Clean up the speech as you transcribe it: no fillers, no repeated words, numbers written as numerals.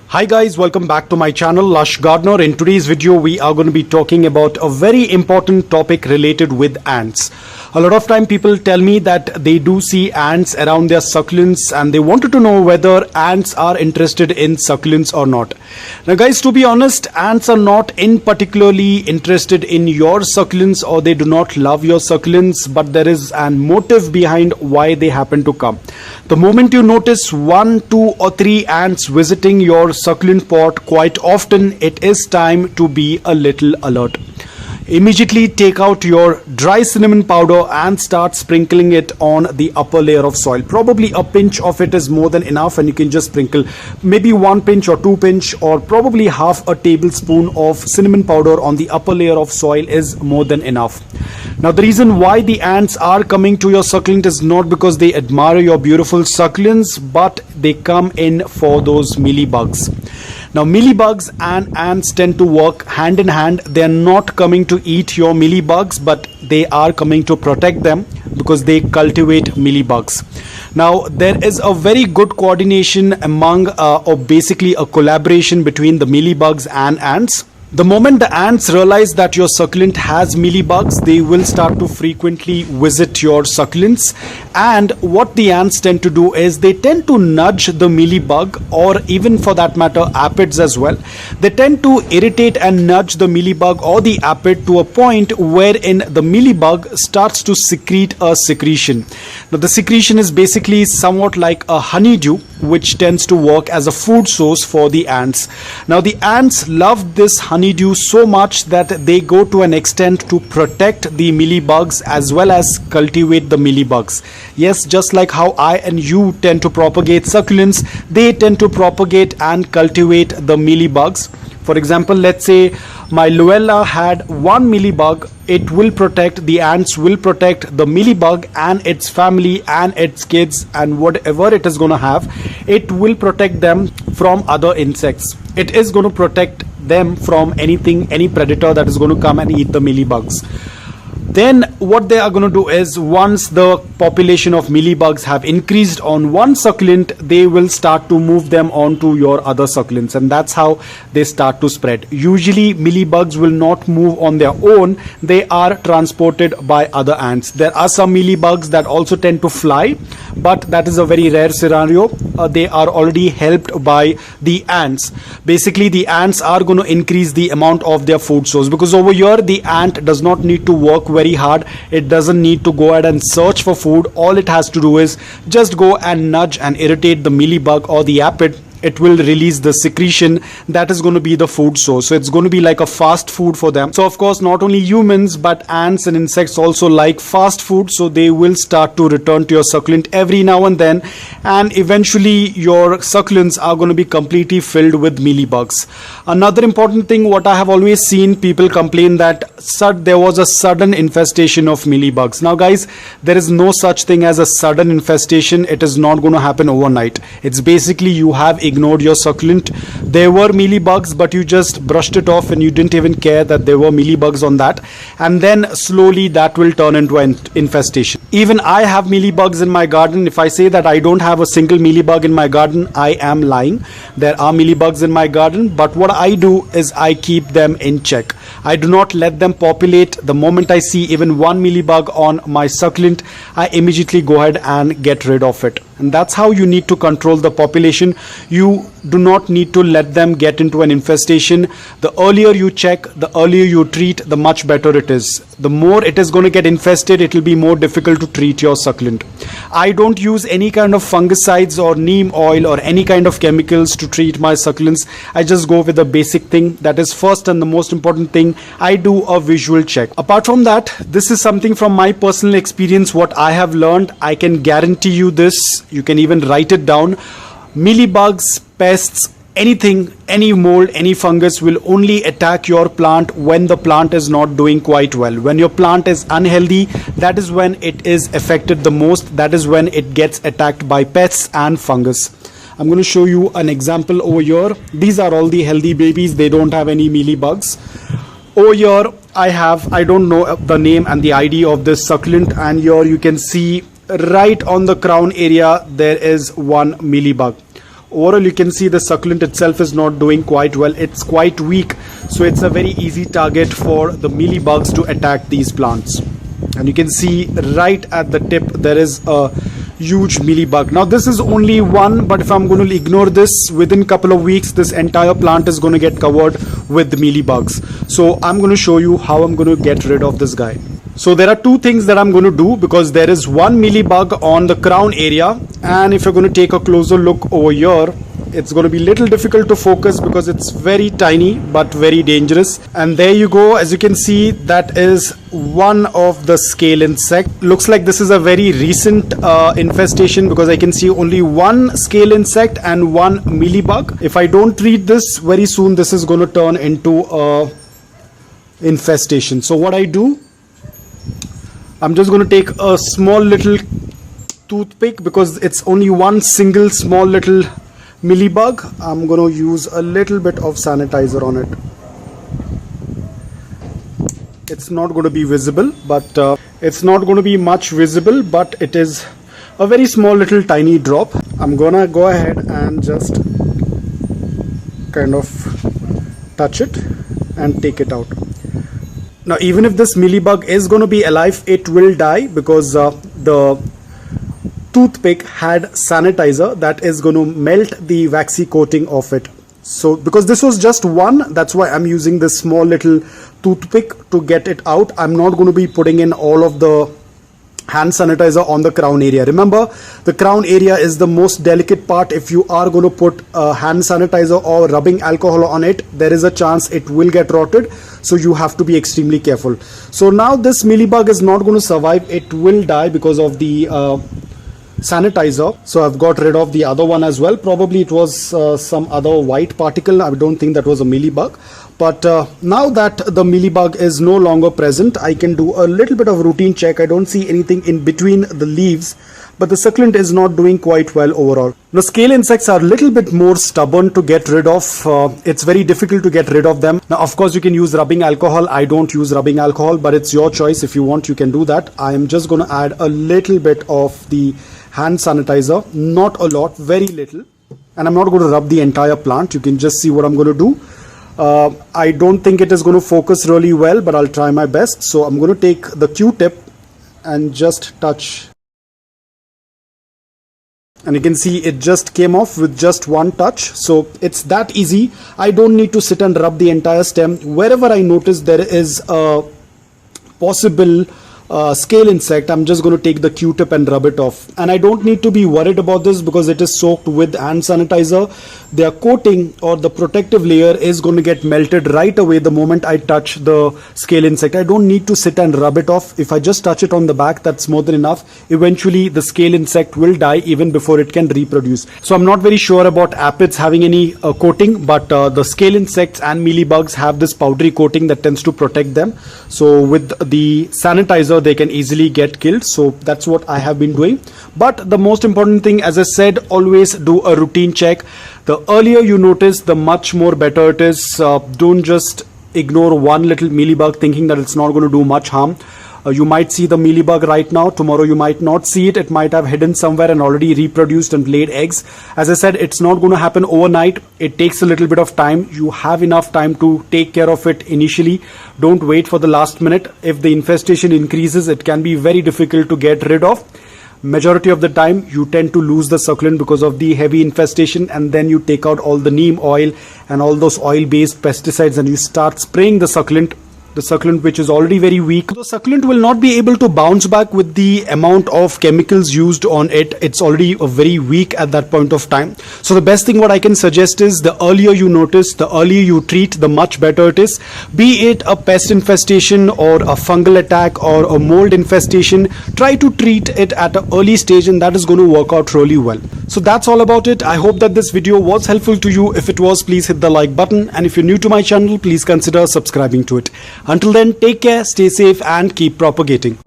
Hi guys, welcome back to my channel Lush Gardener. In today's video we are going to be talking about a very important topic related with ants. A lot of time people tell me that they do see ants around their succulents and they wanted to know whether ants are interested in succulents or not. Now guys, to be honest, ants are not in particularly interested in your succulents, or they do not love your succulents, but there is an motive behind why they happen to come. The moment you notice 1, 2 or 3 ants visiting your succulent pot quite often, it is time to be a little alert. Immediately take out your dry cinnamon powder and start sprinkling it on the upper layer of soil. Probably a pinch of it is more than enough, and you can just sprinkle maybe 1 pinch or 2 pinch, or probably half a tablespoon of cinnamon powder on the upper layer of soil is more than enough. Now the reason why the ants are coming to your succulent is not because they admire your beautiful succulents, but they come in for those mealybugs. Now mealybugs and ants tend to work hand in hand. They are not coming to eat your mealybugs, but they are coming to protect them because they cultivate mealybugs. Now there is a very good coordination among or basically a collaboration between the mealybugs and ants. The moment the ants realize that your succulent has mealybugs, they will start to frequently visit your succulents. And what the ants tend to do is they tend to nudge the mealybug, or even for that matter aphids as well. They tend to irritate and nudge the mealybug or the aphid to a point wherein the mealybug starts to secrete a secretion. Now the secretion is basically somewhat like a honeydew, which tends to work as a food source for the ants. Now the ants love this honeydew so much that they go to an extent to protect the mealybugs as well as cultivate the mealybugs. Yes, just like how I and you tend to propagate succulents, they tend to propagate and cultivate the mealybugs. For example, let's say my Luella had 1 mealybug. It will protect, the ants will protect the mealybug and its family and its kids and whatever it is going to have. It will protect them from other insects. It is going to protect them from anything, any predator that is going to come and eat the mealybugs. Then what they are going to do is, once the population of mealybugs have increased on one succulent, they will start to move them on to your other succulents, and that's how they start to spread. Usually mealybugs will not move on their own. They are transported by other ants. There are some mealybugs that also tend to fly, but that is a very rare scenario. They are already helped by the ants. Basically the ants are going to increase the amount of their food source, because over here the ant does not need to work very hard. It doesn't need to go ahead and search for food. All it has to do is just go and nudge and irritate the mealybug or the aphid. It will release the secretion that is going to be the food source. So it's going to be like a fast food for them. So of course not only humans but ants and insects also like fast food, so they will start to return to your succulent every now and then, and eventually your succulents are going to be completely filled with mealybugs. Another important thing, what I have always seen people complain that there was a sudden infestation of mealybugs. Now guys, there is no such thing as a sudden infestation. It is not going to happen overnight. It's basically you have ignored your succulent. There were mealybugs, but you just brushed it off and you didn't even care that there were mealybugs on that, and then slowly that will turn into an infestation. Even I have mealybugs in my garden. If I say that I don't have a single mealybug in my garden, I am lying. There are mealybugs in my garden, but what I do is I keep them in check. I do not let them populate. The moment I see even 1 mealybug on my succulent, I immediately go ahead and get rid of it. And that's how you need to control the population. You do not need to let them get into an infestation. The earlier you check, the earlier you treat, the much better it is. The more it is going to get infested, it will be more difficult to treat your succulent. I don't use any kind of fungicides or neem oil or any kind of chemicals to treat my succulents. I just go with the basic thing. That is first and the most important thing. I do a visual check. Apart from that, this is something from my personal experience, what I have learned. I can guarantee you this. You can even write it down. Mealybugs, pests, anything, any mold, any fungus will only attack your plant when the plant is not doing quite well. When your plant is unhealthy, that is when it is affected the most. That is when it gets attacked by pests and fungus. I'm going to show you an example over here. These are all the healthy babies. They don't have any mealybugs. Over here I don't know the name and the ID of this succulent, and here you can see right on the crown area there is one mealybug. Overall, you can see the succulent itself is not doing quite well. It's quite weak, so it's a very easy target for the mealybugs to attack these plants. And you can see right at the tip there is a huge mealybug. Now this is only one, but if I'm going to ignore this, within a couple of weeks this entire plant is going to get covered with mealybugs. So I'm going to show you how I'm going to get rid of this guy. So there are two things that I'm going to do, because there is one mealybug on the crown area, and if you're going to take a closer look over here, it's going to be little difficult to focus because it's very tiny but very dangerous. And there you go, as you can see, that is one of the scale insect. Looks like this is a very recent infestation, because I can see only one scale insect and one mealybug. If I don't treat this very soon, this is going to turn into a infestation. So what I do, I'm just going to take a small little toothpick, because it's only one single small little mealybug. I'm going to use a little bit of sanitizer on it. It's not going to be visible, but it's not going to be much visible, but it is a very small little tiny drop. I'm gonna go ahead and just kind of touch it and take it out. Now even if this mealybug is going to be alive, it will die, because the toothpick had sanitizer that is going to melt the waxy coating of it. So because this was just one, that's why I'm using this small little toothpick to get it out. I'm not going to be putting in all of the hand sanitizer on the crown area. Remember, the crown area is the most delicate part. If you are going to put hand sanitizer or rubbing alcohol on it, there is a chance it will get rotted, so you have to be extremely careful. So now this mealybug is not going to survive, it will die because of the sanitizer. So I've got rid of the other one as well. Probably it was some other white particle. I don't think that was a mealybug. But now that the mealybug is no longer present, I can do a little bit of routine check. I don't see anything in between the leaves, but the succulent is not doing quite well overall. The scale insects are a little bit more stubborn to get rid of. It's very difficult to get rid of them. Now of course you can use rubbing alcohol. I don't use rubbing alcohol, but it's your choice. If you want, you can do that. I am just going to add a little bit of the hand sanitizer, not a lot, very little, and I'm not going to rub the entire plant. You can just see what I'm going to do. I don't think it is going to focus really well, but I'll try my best. So I'm going to take the Q-tip and just touch, and you can see it just came off with just one touch. So it's that easy. I don't need to sit and rub the entire stem. Wherever I notice there is a possible scale insect, I'm just going to take the Q-tip and rub it off. And I don't need to be worried about this, because it is soaked with hand sanitizer. Their coating or the protective layer is going to get melted right away the moment I touch the scale insect. I don't need to sit and rub it off. If I just touch it on the back, that's more than enough. Eventually the scale insect will die even before it can reproduce. So I'm not very sure about aphids having any coating, but the scale insects and mealybugs have this powdery coating that tends to protect them. So with the sanitizer they can easily get killed. So that's what I have been doing. But the most important thing, as I said, always do a routine check. The earlier you notice, the much more better it is. Don't just ignore one little mealybug thinking that it's not going to do much harm. You might see the mealybug right now. Tomorrow you might not see it. It might have hidden somewhere and already reproduced and laid eggs. As I said, it's not going to happen overnight. It takes a little bit of time. You have enough time to take care of it initially. Don't wait for the last minute. If the infestation increases, it can be very difficult to get rid of. Majority of the time you tend to lose the succulent because of the heavy infestation, and then you take out all the neem oil and all those oil based pesticides and you start spraying the succulent which is already very weak. The succulent will not be able to bounce back with the amount of chemicals used on it. It's already very weak at that point of time. So the best thing what I can suggest is, the earlier you notice, the earlier you treat, the much better it is. Be it a pest infestation or a fungal attack or a mold infestation, try to treat it at an early stage, and that is going to work out really well. So that's all about it. I hope that this video was helpful to you. If it was, please hit the like button, and if you're new to my channel, please consider subscribing to it. Until then, take care, stay safe, and keep propagating.